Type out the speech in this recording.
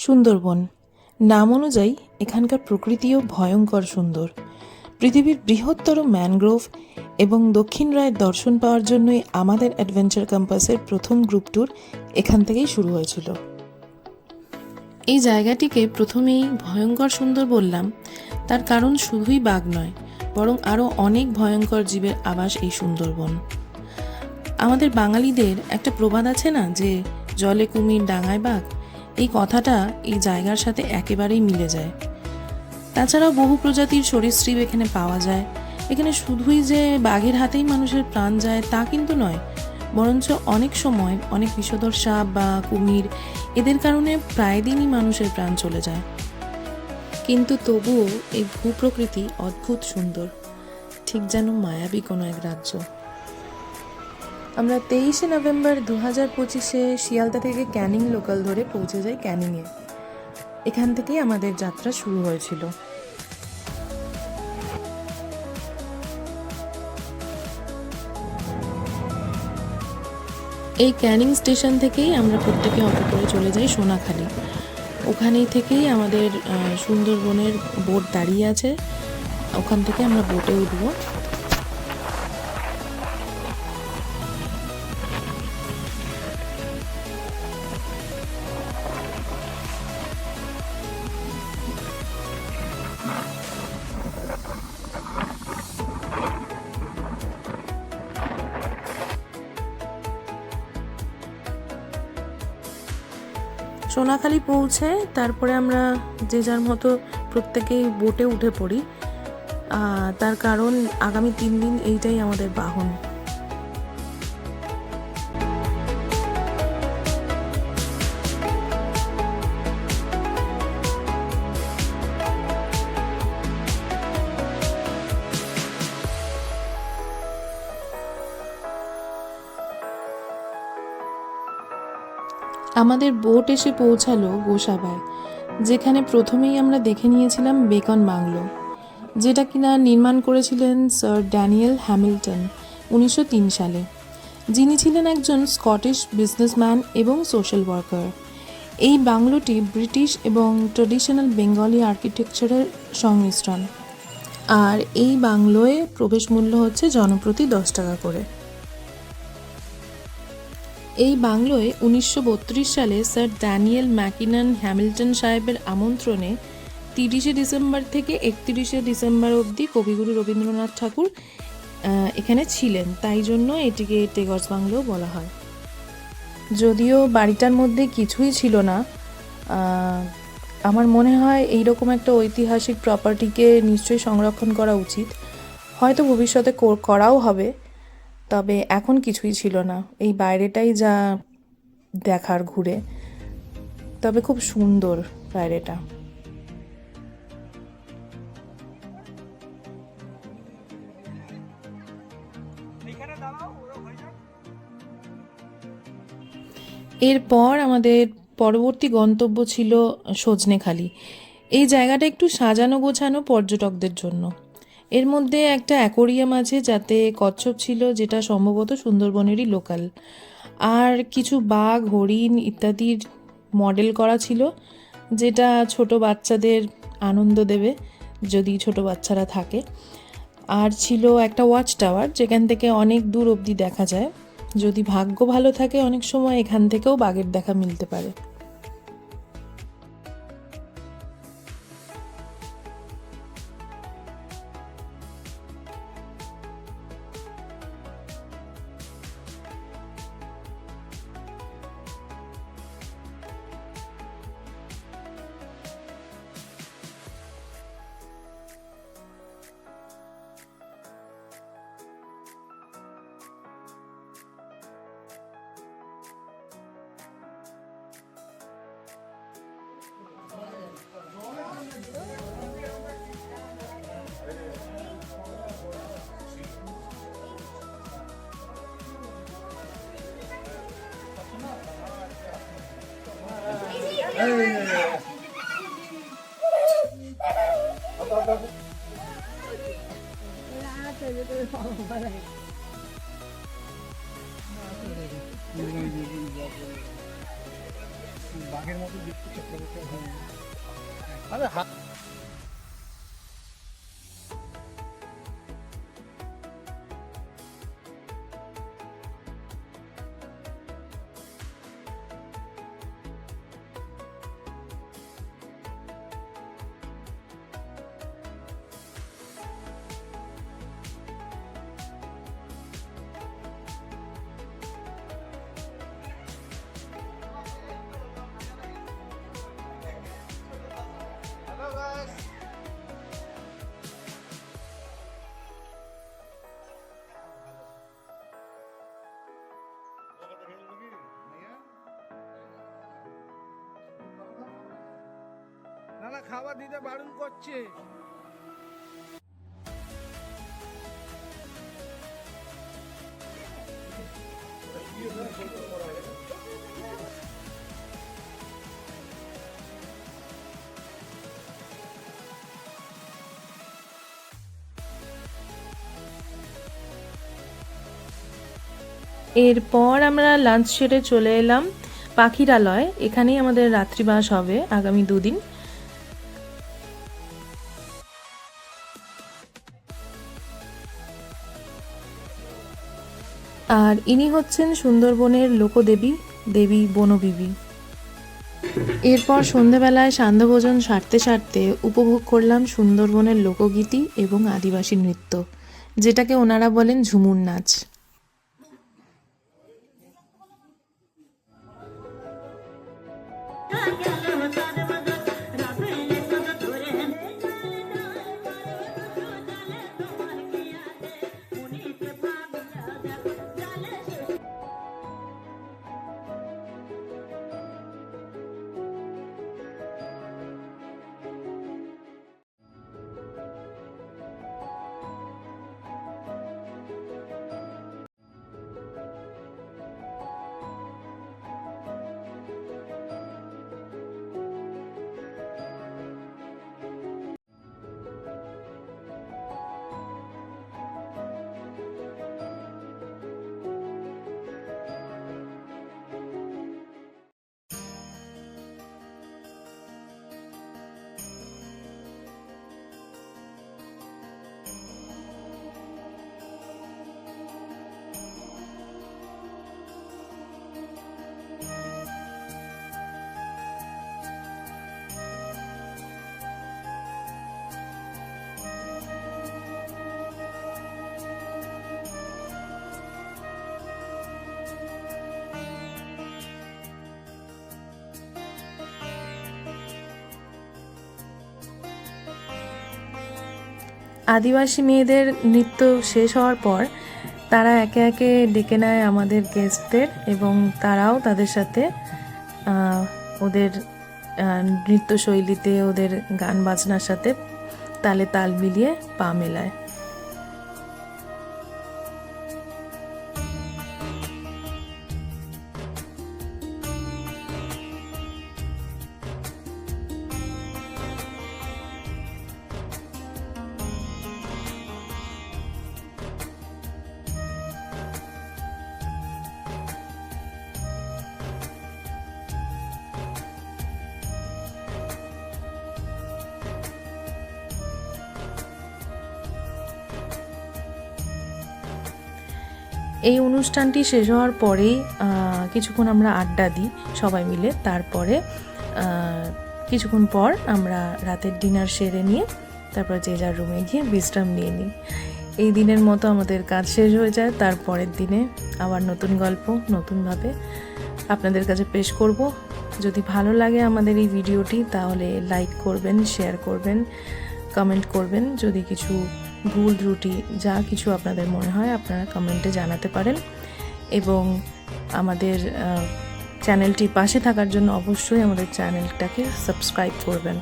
সুন্দরবন নাম অনুযায়ী এখানকার প্রকৃতিও ভয়ঙ্কর সুন্দর। পৃথিবীর বৃহত্তর ম্যানগ্রোভ এবং দক্ষিণ রায়ের দর্শন পাওয়ার জন্যই আমাদের অ্যাডভেঞ্চার কম্পাসের প্রথম গ্রুপ ট্যুর এখান থেকেই শুরু হয়েছিল। এই জায়গাটিকে প্রথমেই ভয়ঙ্কর সুন্দর বললাম, তার কারণ শুধুই বাঘ নয়, বরং আরও অনেক ভয়ঙ্কর জীবের আবাস এই সুন্দরবন। আমাদের বাঙালিদের একটা প্রবাদ আছে না, যে জলে কুমির ডাঙায় বাঘ। এই কথাটা এই জায়গার সাথে একেবারেই মিলে যায়। তাছাড়াও বহু প্রজাতির সরীসৃপ এখানে পাওয়া যায়। এখানে শুধুই যে বাঘের হাতেই মানুষের প্রাণ যায় তা কিন্তু নয়, বরঞ্চ অনেক সময় অনেক বিষধর সাপ বা কুমির এদের কারণে প্রায় দিনই মানুষের প্রাণ চলে যায়। কিন্তু তবুও এই ভূপ্রকৃতি অদ্ভুত সুন্দর, ঠিক যেন মায়াবী কোনো এক রাজ্য। আমরা 23শে নভেম্বর 2025-এ শিয়ালদা থেকে ক্যানিং লোকাল ধরে পৌঁছে যাই ক্যানিংয়ে। এখান থেকেই আমাদের যাত্রা শুরু হয়েছিল। এই ক্যানিং স্টেশন থেকেই আমরা প্রত্যেকে অটো করে চলে যাই সোনাখালি। ওখানেই থেকেই আমাদের সুন্দরবনের বোট দাঁড়িয়ে আছে, ওখান থেকে আমরা বোটে উঠবো। সোনাখালি পৌঁছে তারপরে আমরা যে যার মতো প্রত্যেকেই বোটে উঠে পড়ি। তার কারণ আগামী 3 দিন এইটাই আমাদের বাহন। আমাদের বোট এসে পৌঁছালো গোসাবায়, যেখানে প্রথমেই আমরা দেখে নিয়েছিলাম বেকন বাংলো, যেটা কিনা নির্মাণ করেছিলেন স্যার ড্যানিয়েল হ্যামিল্টন 1903 সালে, যিনি ছিলেন একজন স্কটিশ বিজনেসম্যান এবং সোশ্যাল ওয়ার্কার। এই বাংলোটি ব্রিটিশ এবং ট্র্যাডিশনাল বেঙ্গলি আর্কিটেকচারের সংমিশ্রণ, আর এই বাংলোয় প্রবেশ মূল্য হচ্ছে জনপ্রতি 10 টাকা করে। এই বাংলোয় 1932 সালে স্যার ড্যানিয়েল ম্যাকিনান হ্যামিল্টন সাহেবের আমন্ত্রণে 30শে ডিসেম্বর থেকে 31শে ডিসেম্বর অবধি কবিগুরু রবীন্দ্রনাথ ঠাকুর এখানে ছিলেন, তাই জন্য এটিকে টেগর্স বাংলো বলা হয়। যদিও বাড়িটার মধ্যে কিছুই ছিল না, আমার মনে হয় এইরকম একটা ঐতিহাসিক প্রপার্টিকে নিশ্চয়ই সংরক্ষণ করা উচিত, হয়তো ভবিষ্যতে করাও হবে, তবে এখন কিছুই ছিল না। এই বাইরেটাই যা দেখার ঘুরে, তবে খুব সুন্দর বাইরেটা। এরপর আমাদের পরবর্তী গন্তব্য ছিল সজনেখালি। এই জায়গাটা একটু সাজানো গোছানো পর্যটকদের জন্য। এর মধ্যে একটা অ্যাকোরিয়াম আছে যাতে কচ্ছপ ছিল, যেটা সম্ভবত সুন্দরবনেরই লোকাল, আর কিছু বাঘ, হরিণ ইত্যাদির মডেল করা ছিল, যেটা ছোট বাচ্চাদের আনন্দ দেবে যদি ছোট বাচ্চারা থাকে। আর ছিল একটা ওয়াচ টাওয়ার, যেখান থেকে অনেক দূর অবধি দেখা যায়। যদি ভাগ্য ভালো থাকে অনেক সময় এখান থেকেও বাঘের দেখা মিলতে পারে। বাঘের মতো দেখতে চক্রবর্তী হয়ে আরে হাত না খাবার দিতে বারণ করছে। এরপর আমরা লাঞ্চ সেরে চলে এলাম পাখিরালয়। এখানেই আমাদের রাত্রিবাস হবে আগামী 2 দিন। আর ইনি হচ্ছেন সুন্দরবনের লোকদেবী দেবী বনবিবি। এরপর সন্ধেবেলায় সান্ধ্যভোজন সারতে সারতে উপভোগ করলাম সুন্দরবনের লোকগীতি এবং আদিবাসী নৃত্য, যেটাকে ওনারা বলেন ঝুমুর নাচ। আদিবাসী মেয়েদের নৃত্য শেষ হওয়ার পর তারা একে একে ডেকে নেয় আমাদের গেস্টদের, এবং তারাও তাদের সাথে ওদের নৃত্যশৈলীতে, ওদের গান বাজনার সাথে তালে তাল মিলিয়ে পা মেলায়। এই অনুষ্ঠানটি শেষ হওয়ার পরেই কিছুক্ষণ আমরা আড্ডা দিই সবাই মিলে। তারপরে কিছুক্ষণ পর আমরা রাতের ডিনার সেরে নিয়ে তারপর যে যার রুমে গিয়ে বিশ্রাম নিয়ে নিই। এই দিনের মতো আমাদের কাজ শেষ হয়ে যায়। তারপরের দিনে আবার নতুন গল্প নতুনভাবে আপনাদের কাছে পেশ করব। যদি ভালো লাগে আমাদের এই ভিডিওটি তাহলে লাইক করবেন, শেয়ার করবেন, কমেন্ট করবেন। যদি কিছু ভুল ত্রুটি যা কিছু আপনাদের মনে হয় আপনারা কমেন্টে জানাতে পারেন, এবং আমাদের চ্যানেলটির পাশে থাকার জন্য অবশ্যই আমাদের চ্যানেলটাকে সাবস্ক্রাইব করবেন।